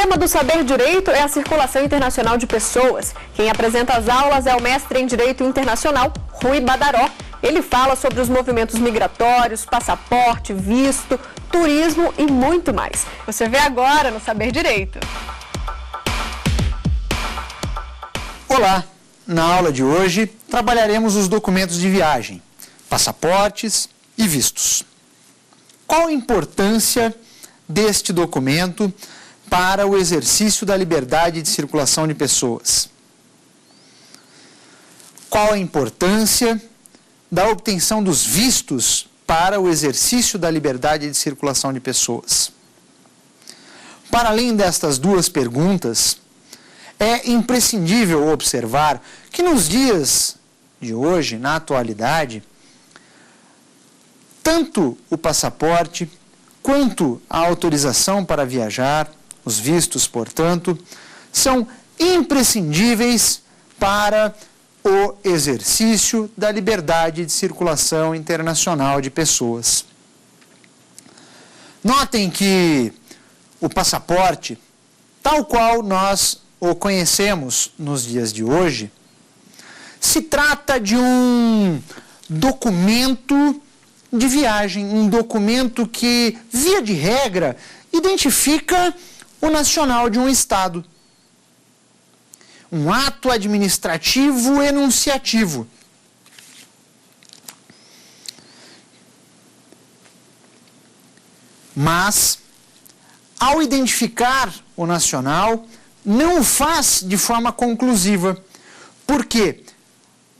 tema do Saber Direito é a circulação internacional de pessoas. Quem apresenta as aulas é o mestre em Direito Internacional, Rui Badaró. Ele fala sobre os movimentos migratórios, passaporte, visto, turismo e muito mais. Você vê agora no Saber Direito. Olá! Na aula de hoje, trabalharemos os documentos de viagem, passaportes e vistos. Qual a importância deste documento para o exercício da liberdade de circulação de pessoas? Qual a importância da obtenção dos vistos para o exercício da liberdade de circulação de pessoas? Para além destas duas perguntas, é imprescindível observar que nos dias de hoje, na atualidade, tanto o passaporte quanto a autorização para viajar, os vistos, portanto, são imprescindíveis para o exercício da liberdade de circulação internacional de pessoas. Notem que o passaporte, tal qual nós o conhecemos nos dias de hoje, se trata de um documento de viagem, um documento que, via de regra, identifica o nacional de um estado. Um ato administrativo enunciativo. Mas, ao identificar o nacional, não o faz de forma conclusiva, porque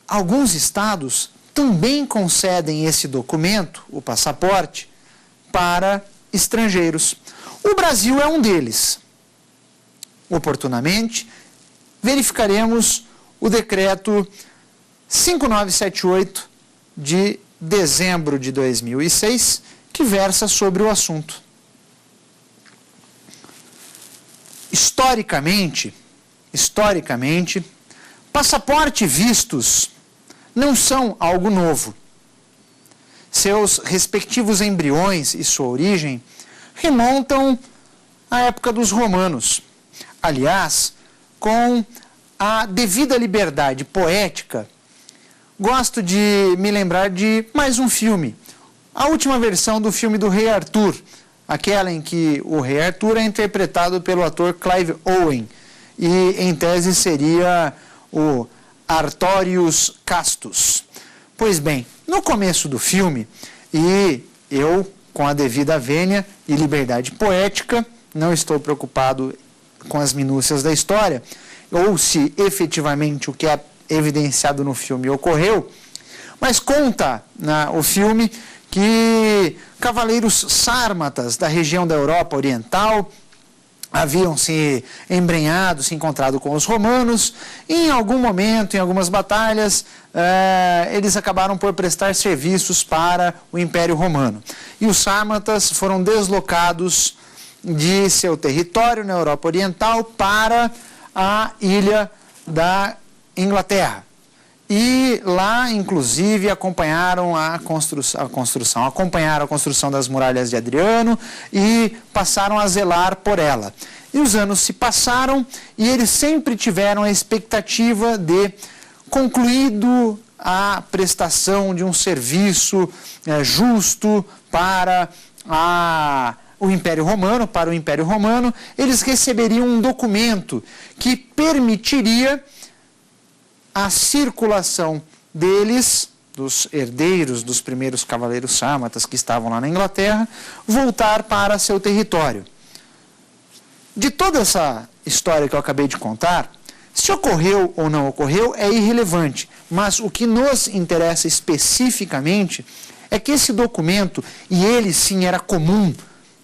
alguns estados também concedem esse documento, o passaporte, para estrangeiros. O Brasil é um deles. Oportunamente, verificaremos o decreto 5978 de dezembro de 2006, que versa sobre o assunto. Historicamente, passaporte e vistos não são algo novo. Seus respectivos embriões e sua origem remontam à época dos romanos. Aliás, com a devida liberdade poética, gosto de me lembrar de mais um filme. A última versão do filme do Rei Arthur, aquela em que o Rei Arthur é interpretado pelo ator Clive Owen, e em tese seria o Artorius Castus. Pois bem, no começo do filme, e eu, com a devida vênia e liberdade poética, não estou preocupado com as minúcias da história, ou se efetivamente o que é evidenciado no filme ocorreu, mas conta o filme que cavaleiros sármatas da região da Europa Oriental haviam se embrenhado, se encontrado com os romanos, e em algum momento, em algumas batalhas, eles acabaram por prestar serviços para o Império Romano. E os sármatas foram deslocados de seu território na Europa Oriental para a ilha da Inglaterra. E lá, inclusive, acompanharam a construção das muralhas de Adriano e passaram a zelar por ela. E os anos se passaram e eles sempre tiveram a expectativa de, concluído a prestação de um serviço justo para o Império Romano, eles receberiam um documento que permitiria a circulação deles, dos herdeiros dos primeiros cavaleiros sármatas que estavam lá na Inglaterra, voltar para seu território. De toda essa história que eu acabei de contar, se ocorreu ou não ocorreu é irrelevante, mas o que nos interessa especificamente é que esse documento, e ele sim era comum,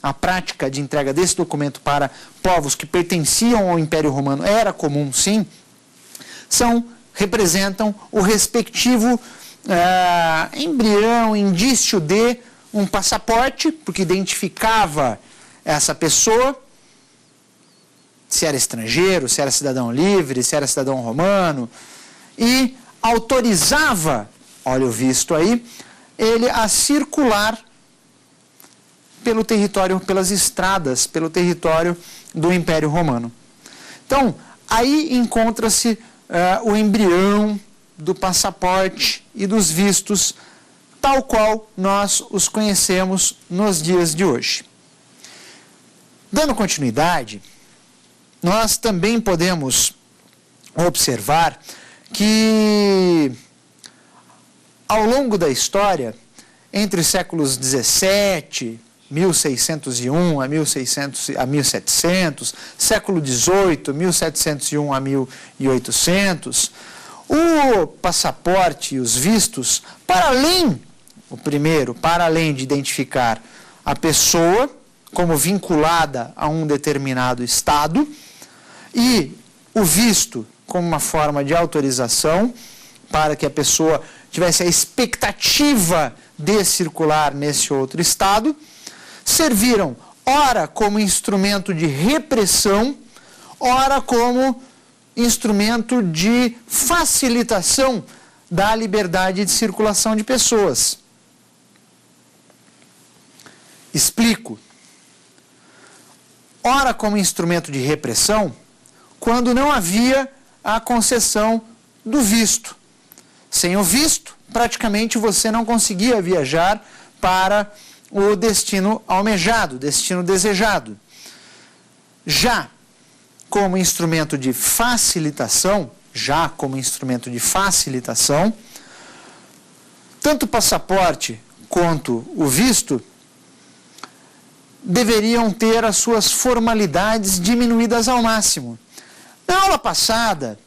a prática de entrega desse documento para povos que pertenciam ao Império Romano era comum sim, representam o respectivo embrião, indício de um passaporte, porque identificava essa pessoa, se era estrangeiro, se era cidadão livre, se era cidadão romano, e autorizava, olha o visto aí, ele a circular pelo território, pelas estradas, pelo território do Império Romano. Então, aí encontra-se o embrião do passaporte e dos vistos, tal qual nós os conhecemos nos dias de hoje. Dando continuidade, nós também podemos observar que, ao longo da história, entre os séculos 17, 1601 a 1700, século 18, 1701 a 1800, o passaporte e os vistos, para além de identificar a pessoa como vinculada a um determinado estado, e o visto como uma forma de autorização para que a pessoa tivesse a expectativa de circular nesse outro estado, serviram ora como instrumento de repressão, ora como instrumento de facilitação da liberdade de circulação de pessoas. Explico. Ora como instrumento de repressão, quando não havia a concessão do visto. Sem o visto, praticamente você não conseguia viajar para o destino almejado, destino desejado. Já como instrumento de facilitação, tanto o passaporte quanto o visto deveriam ter as suas formalidades diminuídas ao máximo. Na aula passada,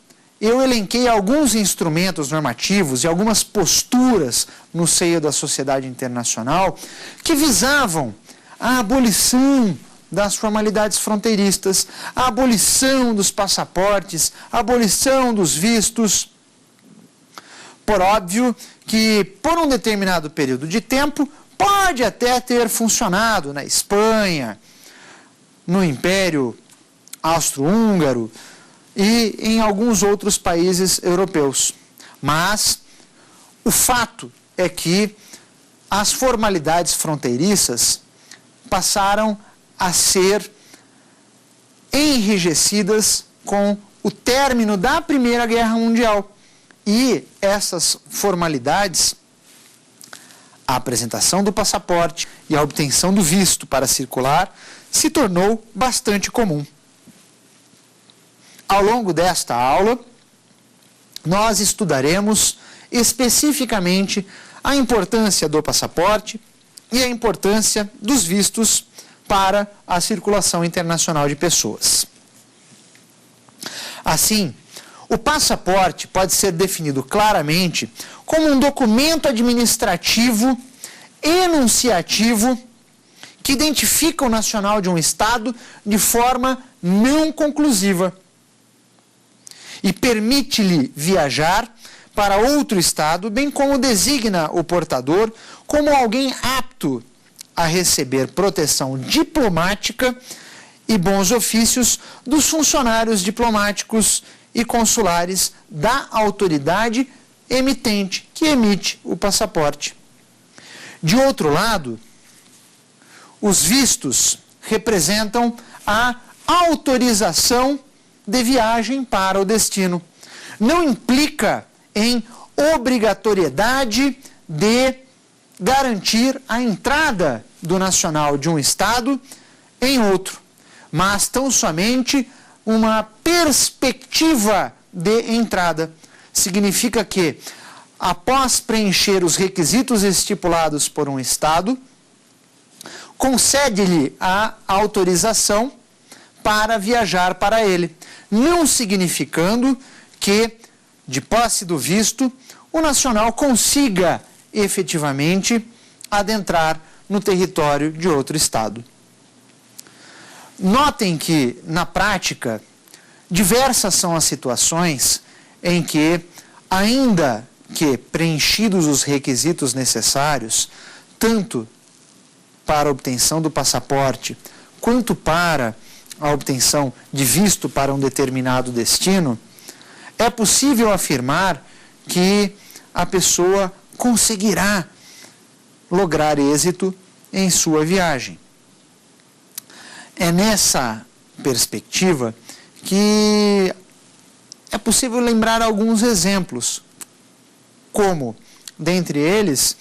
eu elenquei alguns instrumentos normativos e algumas posturas no seio da sociedade internacional que visavam a abolição das formalidades fronteiristas, a abolição dos passaportes, a abolição dos vistos. Por óbvio que, por um determinado período de tempo, pode até ter funcionado na Espanha, no Império Austro-Húngaro e em alguns outros países europeus. Mas o fato é que as formalidades fronteiriças passaram a ser enrijecidas com o término da Primeira Guerra Mundial. E essas formalidades, a apresentação do passaporte e a obtenção do visto para circular, se tornou bastante comum. Ao longo desta aula, nós estudaremos especificamente a importância do passaporte e a importância dos vistos para a circulação internacional de pessoas. Assim, o passaporte pode ser definido claramente como um documento administrativo enunciativo que identifica o nacional de um Estado de forma não conclusiva e permite-lhe viajar para outro Estado, bem como designa o portador como alguém apto a receber proteção diplomática e bons ofícios dos funcionários diplomáticos e consulares da autoridade emitente que emite o passaporte. De outro lado, os vistos representam a autorização de viagem para o destino. Não implica em obrigatoriedade de garantir a entrada do nacional de um Estado em outro, mas tão somente uma perspectiva de entrada. Significa que, após preencher os requisitos estipulados por um Estado, concede-lhe a autorização para viajar para ele, não significando que, de posse do visto, o nacional consiga efetivamente adentrar no território de outro Estado. Notem que, na prática, diversas são as situações em que, ainda que preenchidos os requisitos necessários, tanto para a obtenção do passaporte, quanto para a obtenção de visto para um determinado destino, é possível afirmar que a pessoa conseguirá lograr êxito em sua viagem. É nessa perspectiva que é possível lembrar alguns exemplos, como, dentre eles,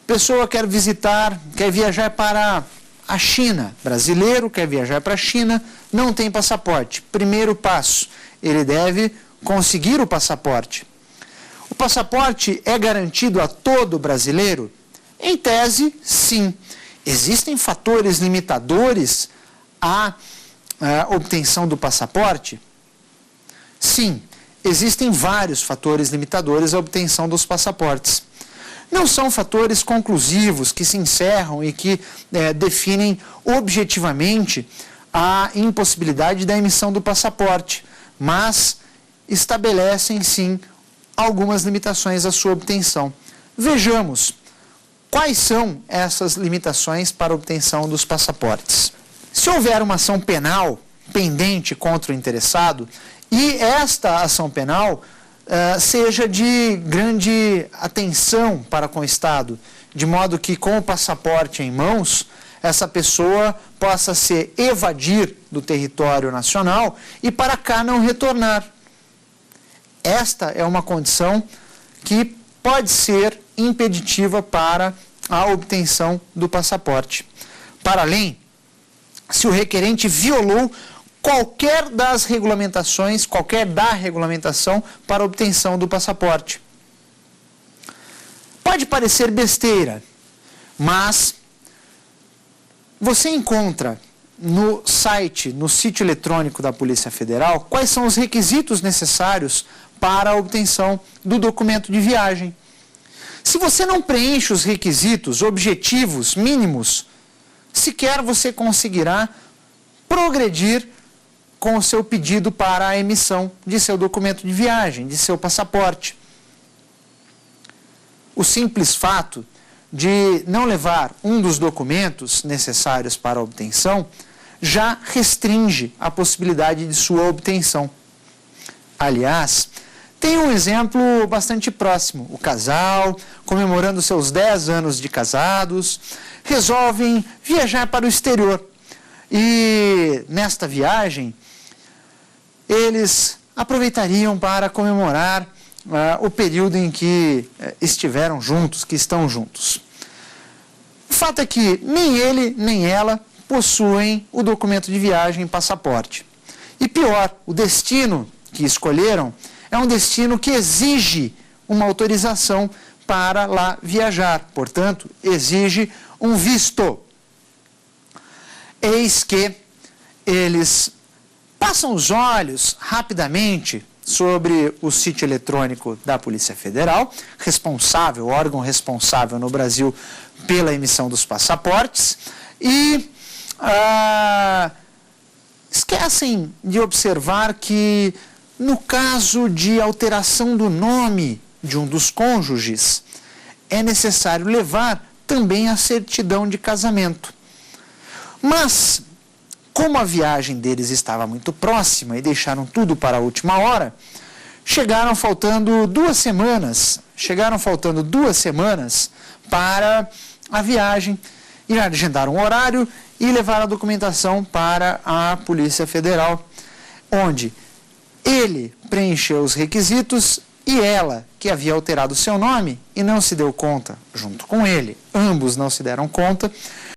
pessoa quer viajar para a China, brasileiro quer viajar para a China, não tem passaporte. Primeiro passo, ele deve conseguir o passaporte. O passaporte é garantido a todo brasileiro? Em tese, sim. Existem fatores limitadores à obtenção do passaporte? Sim, existem vários fatores limitadores à obtenção dos passaportes. Não são fatores conclusivos que se encerram e que definem objetivamente a impossibilidade da emissão do passaporte, mas estabelecem, sim, algumas limitações à sua obtenção. Vejamos quais são essas limitações para a obtenção dos passaportes. Se houver uma ação penal pendente contra o interessado e esta ação penal seja de grande atenção para com o Estado, de modo que com o passaporte em mãos, essa pessoa possa se evadir do território nacional e para cá não retornar. Esta é uma condição que pode ser impeditiva para a obtenção do passaporte. Para além, se o requerente violou qualquer da regulamentação para a obtenção do passaporte. Pode parecer besteira, mas você encontra no sítio eletrônico da Polícia Federal, quais são os requisitos necessários para a obtenção do documento de viagem. Se você não preenche os requisitos objetivos mínimos, sequer você conseguirá progredir com o seu pedido para a emissão de seu documento de viagem, de seu passaporte. O simples fato de não levar um dos documentos necessários para a obtenção já restringe a possibilidade de sua obtenção. Aliás, tem um exemplo bastante próximo. O casal, comemorando seus 10 anos de casados, resolvem viajar para o exterior. E nesta viagem, eles aproveitariam para comemorar o período em que estiveram juntos, que estão juntos. O fato é que nem ele nem ela possuem o documento de viagem e passaporte. E pior, o destino que escolheram é um destino que exige uma autorização para lá viajar, portanto, exige um visto. Eis que eles passam os olhos rapidamente sobre o sítio eletrônico da Polícia Federal, órgão responsável no Brasil pela emissão dos passaportes, e esquecem de observar que, no caso de alteração do nome de um dos cônjuges, é necessário levar também a certidão de casamento. Mas, como a viagem deles estava muito próxima e deixaram tudo para a última hora, chegaram faltando 2 semanas para a viagem, e agendaram um horário e levaram a documentação para a Polícia Federal, onde ele preencheu os requisitos e ela, que havia alterado seu nome e não se deu conta junto com ele, ambos não se deram conta,